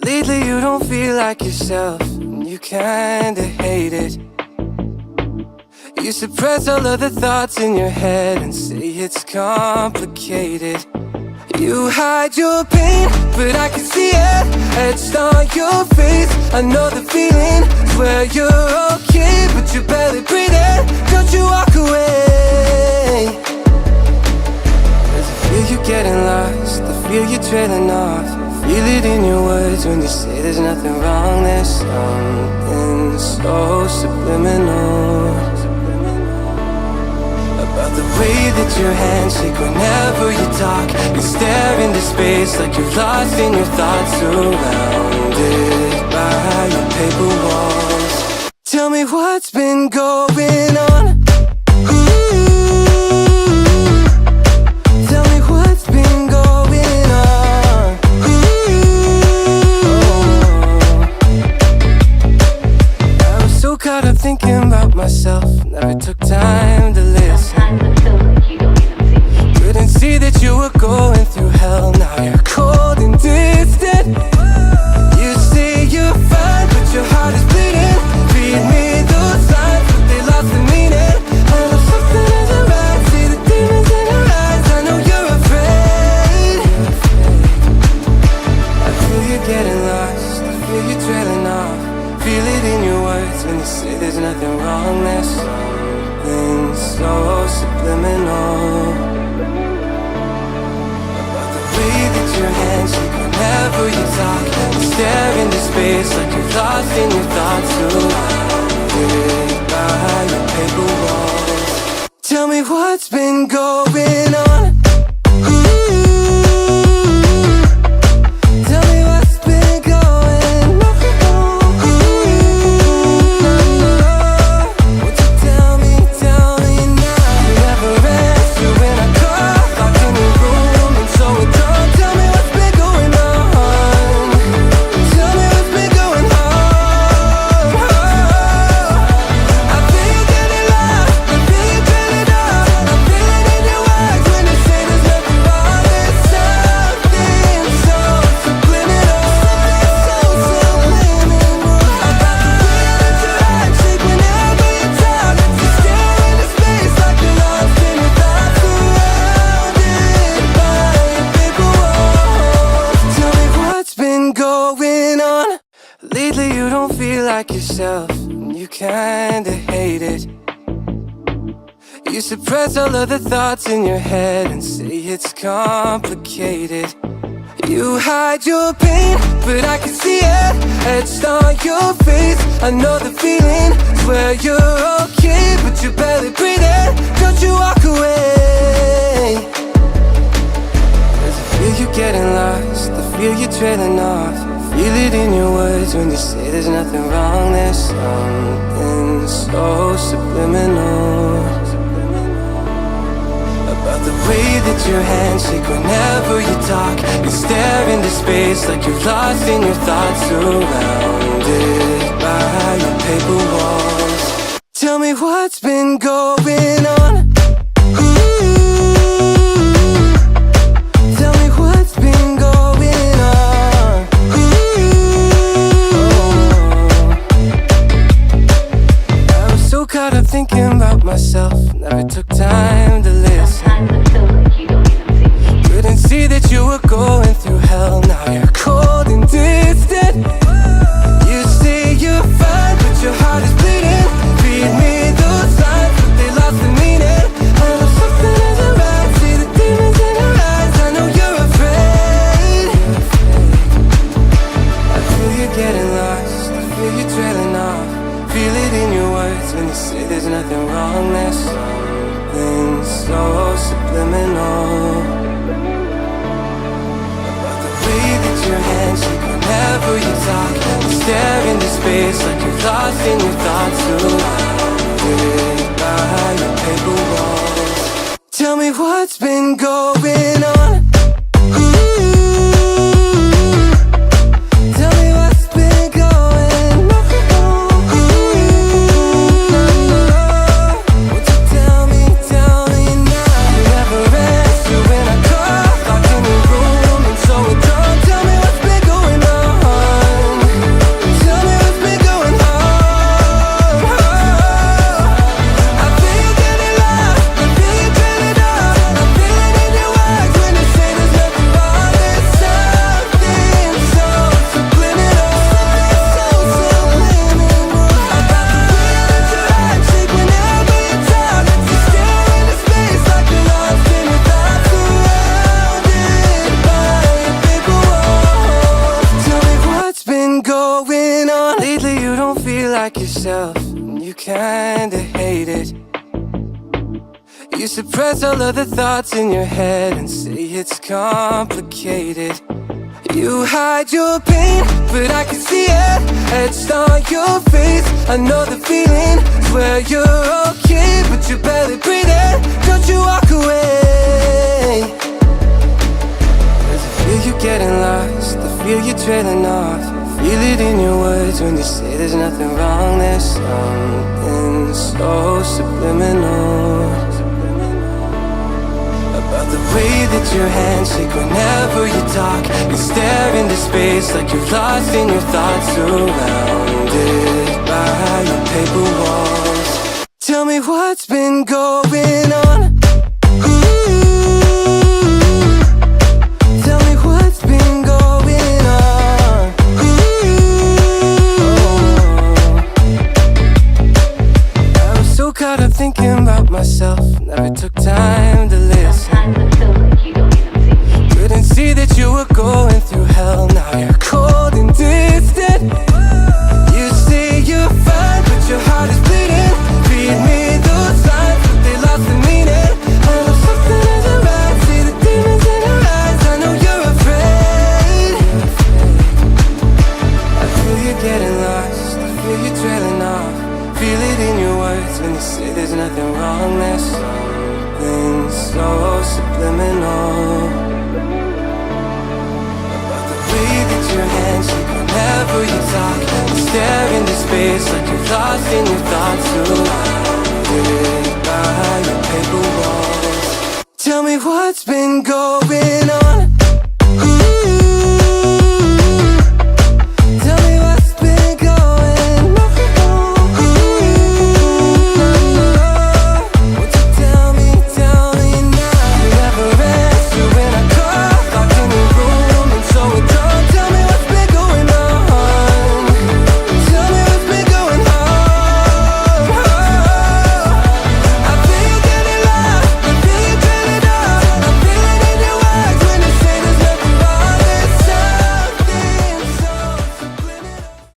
Lately you don't feel like yourself, and you kinda hate it. You suppress all of the thoughts in your head and say it's complicated. You hide your pain, but I can see it etched on your face. I know the feeling, swear you're okay, but you're barely breathing. Don't you walk away. 'Cause I feel you getting lost, I feel you trailing off. Feel it in your words when you say there's nothing wrong. There's something so subliminal about the way that your hands shake whenever you talk. You stare into space like you're lost in your thoughts, surrounded by your paper walls. Tell me what's been going on. Tell me what's been going on. I was so caught up thinking about myself, never took time to listen. Couldn't see that you were going through hell. Now you're cold and distant. You say you're fine, but your heart is bleeding. Read me those signs, but they lost the meaning. I know something isn't right. See the demons in your eyes. I know you're afraid. I feel you getting lost, I feel you trailing off. Feel it in your words when you say there's nothing wrong. There's something so subliminal about the way that your hands shake whenever you talk. You stare into space like you're lost in your thoughts, surrounded by your paper walls. Tell me what's been going on. Tell me what's been going on. Won't you tell me now? You never answer when I call, locked in your room and so withdrawn. Tell me what's been going on. Tell me what's been going on. I feel you getting lost, I feel you trailing off. I feel it in your words when you say there's nothing wrong. There's something so subliminal, so subliminal about the way that your hands shake whenever you talk. You stare into space like you're lost in your thoughts, surrounded by your paper walls. Tell me what's been going on. Lately you don't feel like yourself, and you kinda hate it. You suppress all of the thoughts in your head and say it's complicated. You hide your pain, but I can see it etched on your face. I know the feeling, swear you're okay, but you're barely breathing. Don't you walk away. 'Cause I feel you getting lost, I feel you trailing off. Feel it in your words when you say there's nothing wrong. There's something so subliminal about the way that your hands shake whenever you talk. You stare into space like you're lost in your thoughts, surrounded by your paper walls. Tell me what's been going on. Tell me what's been going on. I was so caught up thinking about myself, never took time to listen. Couldn't see that you were going through hell. Now you're cold and distant. You say you're fine, but your heart is bleeding. Read me those signs, but they lost the meaning. I know something isn't right. See the demons in your eyes. I know you're afraid. I feel you getting lost, I feel you trailing off. Feel it in your words when you say there's nothing wrong. There's something so subliminal about the way that your hands shake whenever you talk. You stare into space like you're lost in your thoughts, surrounded by your paper walls. Tell me what's been going on. Tell me what's been going on. Won't you tell me now? You never answer when I call, locked in your room and so withdrawn. Tell me what's been going on. like yourself, and you kinda hate it. You suppress all of the thoughts in your head and say it's complicated. You hide your pain, but I can see it etched on your face. I know the feeling, swear you're okay, but you're barely breathing. Don't you walk away. 'Cause I feel you getting lost, I feel you trailing off. Feel it in your words when you say there's nothing wrong. There's something so subliminal about the way that your hands shake whenever you talk. You stare into space like you're lost in your thoughts, surrounded by your paper walls. Tell me what's been going on. Tell me what's been going on. I was so caught up thinking about myself, never took time to listen. Couldn't see that you were going through hell. Now you're cold and distant. You say you're fine, but your heart is bleeding. Read me those lines, but they lost the meaning. I know something isn't right. See the demons in your eyes. I know you're afraid. I feel you getting lost, I feel you trailing off. Feel it in your words when you say there's nothing wrong. There's something so subliminal about the way that your hands shake whenever you talk. You stare into space like you're lost in your thoughts, surrounded by your paper walls. Tell me what's been going on.